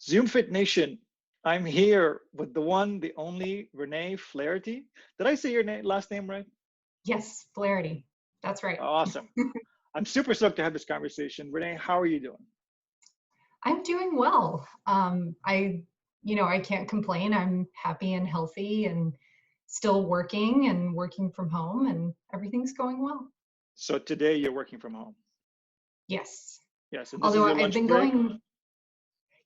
Zoom Fit Nation, I'm here with the one, the only Renee Flaherty. Did I say your last name right? Yes, Flaherty. That's right. Awesome. I'm super stoked to have this conversation. Renee, how are you doing? I'm doing well. I can't complain. I'm happy and healthy and still working from home, and everything's going well. So today you're working from home. Yes. Yes, and this is Although your lunch break?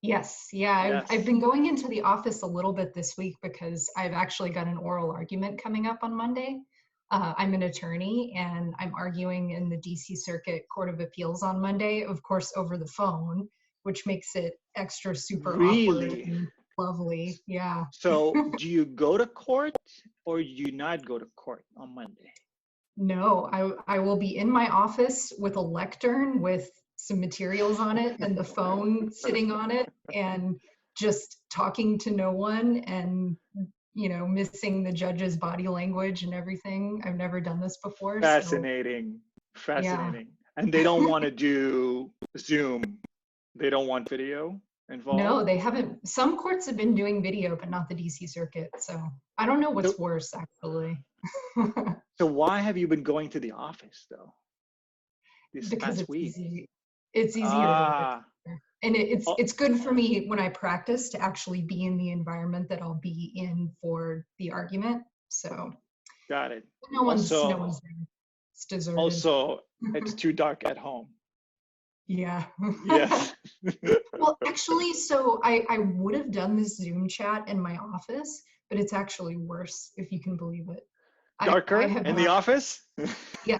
Yes, yeah, I've Yes. been going into the office a little bit this week because I've actually got an oral argument coming up on Monday. I'm an attorney and I'm arguing in the DC Circuit Court of Appeals on Monday, of course, over the phone, which makes it extra super awkward Really? and lovely. Yeah. So do you go to court or do you not go to court on Monday? No, I will be in my office with a lectern with some materials on it and the phone sitting on it and just talking to no one and missing the judge's body language and everything. I've never done this before. Fascinating. Fascinating. Yeah. And they don't want to do Zoom. They don't want video involved? No, they haven't. Some courts have been doing video, but not the DC Circuit. So I don't know what's worse, actually. So why have you been going to the office, though, this because past week? It's easier. And it's good for me when I practice to actually be in the environment that I'll be in for the argument. So got it. No one's there. It's deserted. Also, it's too dark at home. Yeah. Yes. Well, actually, so I would have done this Zoom chat in my office, but it's actually worse, if you can believe it. Darker in the office? Yes.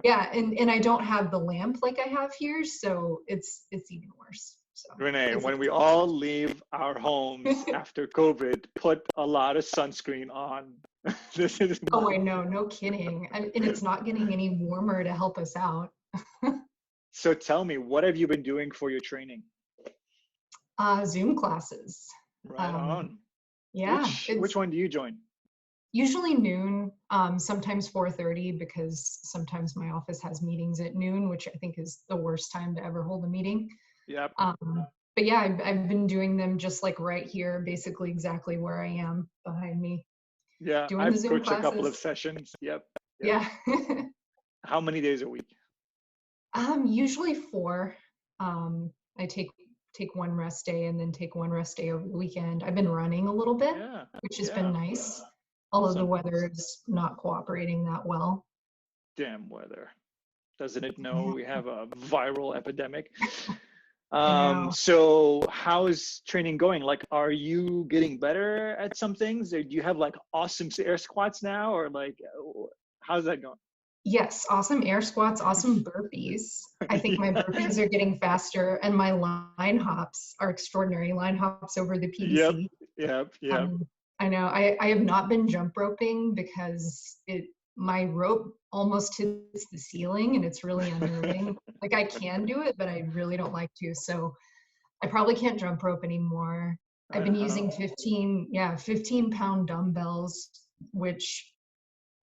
Yeah, and I don't have the lamp like I have here, so it's even worse. So Renee, when we all leave our homes after COVID, put a lot of sunscreen on. Oh, I know, no kidding. And it's not getting any warmer to help us out. So tell me, what have you been doing for your training? Zoom classes. Right on. Yeah. Which one do you join? Usually noon, sometimes 4:30, because sometimes my office has meetings at noon, which I think is the worst time to ever hold a meeting. Yep. But yeah, I've been doing them just like right here, basically exactly where I am behind me. Yeah, I've coached a couple of sessions. Yep. Yeah. How many days a week? Usually 4. I take one rest day and then take one rest day over the weekend. I've been running a little bit, which has been nice. Although the weather is not cooperating that well. Damn weather. Doesn't it know we have a viral epidemic? So how is training going? Like, are you getting better at some things? Or do you have like awesome air squats now? Or like, how's that going? Yes, awesome air squats, awesome burpees. I think my burpees are getting faster, and my line hops are extraordinary. Line hops over the PVC. Yep. I know. I have not been jump roping because my rope almost hits the ceiling and it's really unnerving. Like I can do it, but I really don't like to. So I probably can't jump rope anymore. I've been using 15-pound dumbbells, which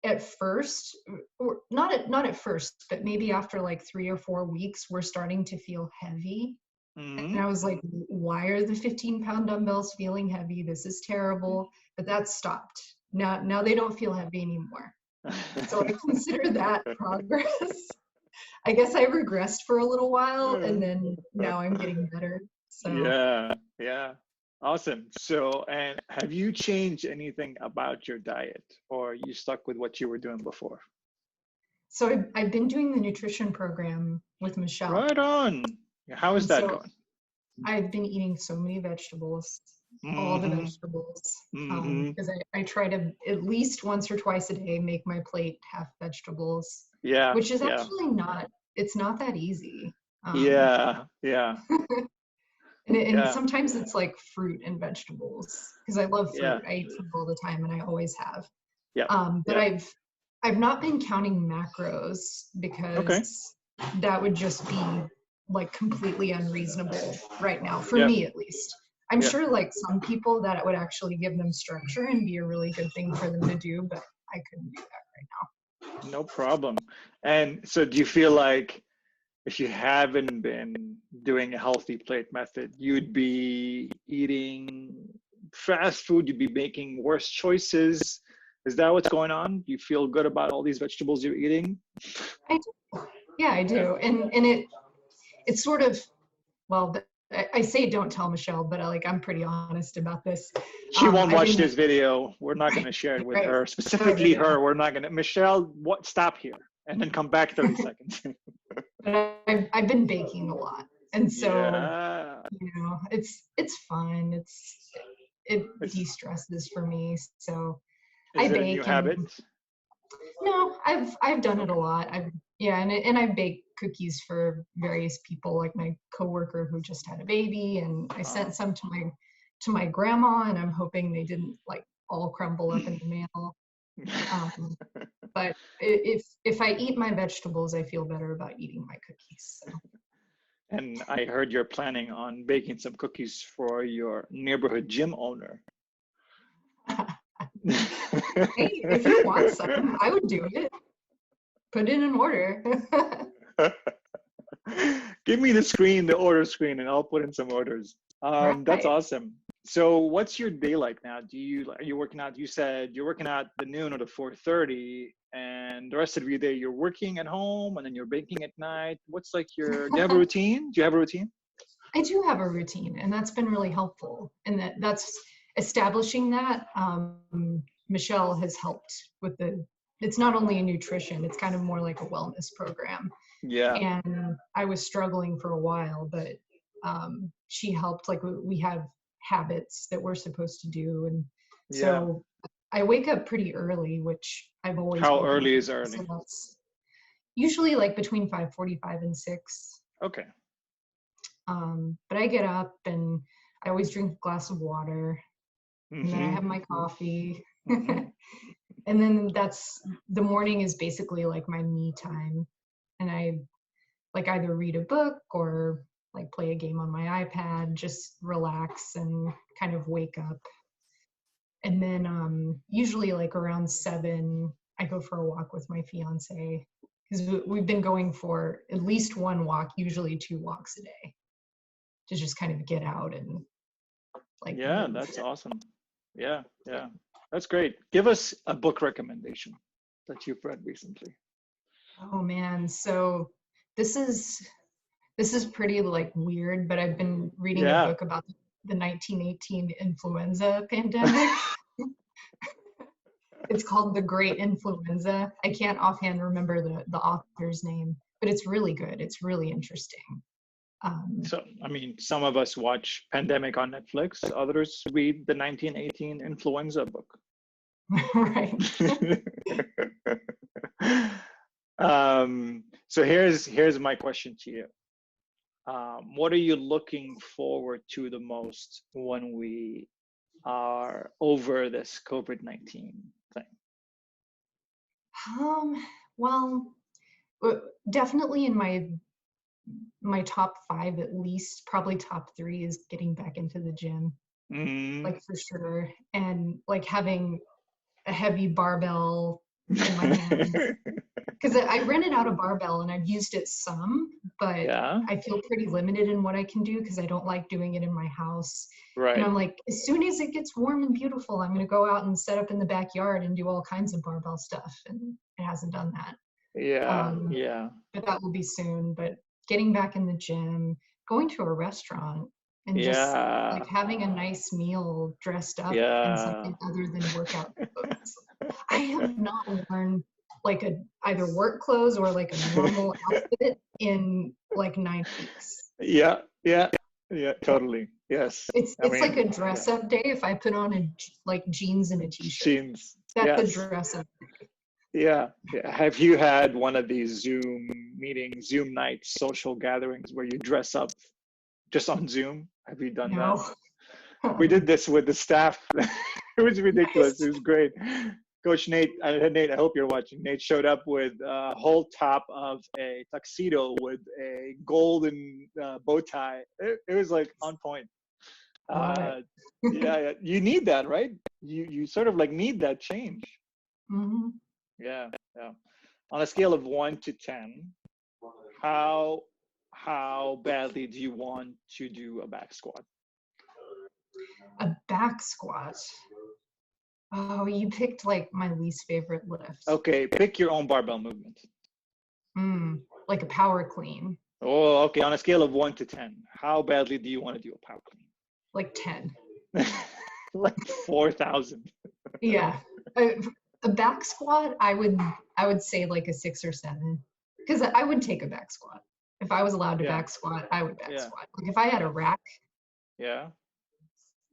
at first, or not at first, but maybe after like 3 or 4 weeks, were starting to feel heavy. And I was like, why are the 15-pound dumbbells feeling heavy? This is terrible. But that stopped. Now they don't feel heavy anymore. So I consider that progress. I guess I regressed for a little while, and then now I'm getting better. So Yeah. Awesome. So, and have you changed anything about your diet, or you stuck with what you were doing before? So I've been doing the nutrition program with Michelle. Right on. How is that going? I've been eating so many vegetables, all the vegetables, because I try to at least once or twice a day make my plate half vegetables. Yeah. Which is actually it's not that easy. Yeah. And sometimes it's like fruit and vegetables, because I love fruit. I eat fruit all the time, and I always have. But I've not been counting macros, because that would just be like completely unreasonable right now, for me at least. I'm sure like some people that it would actually give them structure and be a really good thing for them to do, but I couldn't do that right now. No problem. And so do you feel like if you haven't been doing a healthy plate method, you'd be eating fast food, you'd be making worse choices. Is that what's going on? Do you feel good about all these vegetables you're eating? I do. Yeah, I Yeah. do. And it's sort of, well, I say don't tell Michelle, but I'm pretty honest about this. She won't I've watch been this video. We're not going to share it with right. her. Specifically her, we're not going to. Michelle, what? Stop here and then come back 30 seconds. But I've been baking a lot, and so Yeah. it's fun. It Is, de-stresses for me. So I is it a new bake, and habit? no, I've done it a Okay. lot. And I bake cookies for various people, like my coworker who just had a baby, and I sent some to my grandma, and I'm hoping they didn't all crumble up in the mail. But if I eat my vegetables, I feel better about eating my cookies. So. And I heard you're planning on baking some cookies for your neighborhood gym owner. Hey, if you want some, I would do it. Put it in order. Give me the order screen, and I'll put in some orders. That's Right. awesome. So what's your day like now? Are you working out? You said you're working out the noon or the 4:30, and the rest of your day you're working at home, and then you're baking at night. What's like do you have a routine? Do you have a routine? I do have a routine, and that's been really helpful. And that's establishing that. Michelle has helped with it's not only a nutrition, it's kind of more like a wellness program. Yeah. And I was struggling for a while, but she helped. Like we have habits that we're supposed to do. And Yeah. so I wake up pretty early, which I've always How woken up early is early. So early? that's usually between 5:45 and 6. Okay. But I get up and I always drink a glass of water, and then I have my coffee. Mm-hmm. And then the morning is basically like my me time. And I either read a book or play a game on my iPad, just relax and kind of wake up. And then usually around 7, I go for a walk with my fiance, because we've been going for at least one walk, usually 2 walks a day, to just kind of get out and Yeah, move. that's awesome. Yeah, yeah. That's great. Give us a book recommendation that you've read recently. Oh man, so this is pretty weird, but I've been reading a Yeah. book about the 1918 influenza pandemic. It's called The Great Influenza. I can't offhand remember the author's name, but it's really good. It's really interesting. So, I mean, some of us watch Pandemic on Netflix, others read the 1918 influenza book. Right. So here's my question to you. What are you looking forward to the most when we are over this COVID-19 thing? Well, definitely in my top 5, at least, probably top 3, is getting back into the gym, for sure, and having a heavy barbell in my hand, because I rented out a barbell and I've used it some, but Yeah, I feel pretty limited in what I can do because I don't like doing it in my house. And right. I'm as soon as it gets warm and beautiful, I'm going to go out and set up in the backyard and do all kinds of barbell stuff, and it hasn't done that. Yeah, yeah, But that will be soon. But getting back in the gym, going to a restaurant, and just yeah, having a nice meal dressed up in yeah. something other than workout clothes. I have not worn either work clothes or a normal outfit in 9 weeks. Yeah, yeah, yeah, totally. Yes. It's I it's like mean, a dress up day if I put on jeans and a t-shirt. jeans. That's a Yes. dress up. Yeah. Yeah. Have you had one of these Zoom meetings, Zoom nights, social gatherings where you dress up just on Zoom? Have you done that? No. We did this with the staff. It was ridiculous. It was great. Coach Nate, I hope you're watching. Nate showed up with a whole top of a tuxedo with a golden bow tie. It was on point. Love it. Yeah, you need that, right? You sort of need that change. Mm-hmm. Yeah, yeah. On a scale of 1 to 10, how how badly do you want to do a back squat? A back squat. Oh, you picked like my least favorite lift. Okay, pick your own barbell movement. Like a power clean. Oh, okay. On a scale of 1 to 10, how badly do you want to do a power Like 10. clean? Like 4,000. Yeah. A back squat, I would say like a 6 or 7. Because I would take a back squat. If I was allowed to Yeah. back squat, I would back Yeah. squat. Like if I had a rack, Yeah.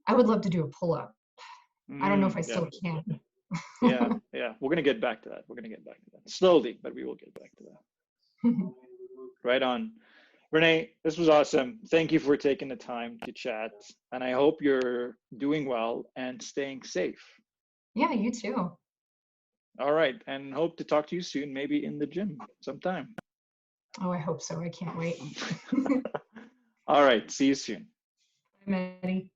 I would love to do a pull-up. I don't know if I Yeah. still can. Yeah. Yeah. We're going to get back to that. We're going to get back to that. Slowly, but we will get back to that. Right on. Renee, this was awesome. Thank you for taking the time to chat. And I hope you're doing well and staying safe. Yeah, you too. All right. And hope to talk to you soon, maybe in the gym sometime. Oh, I hope so. I can't wait. All right. See you soon. Bye, Maddie.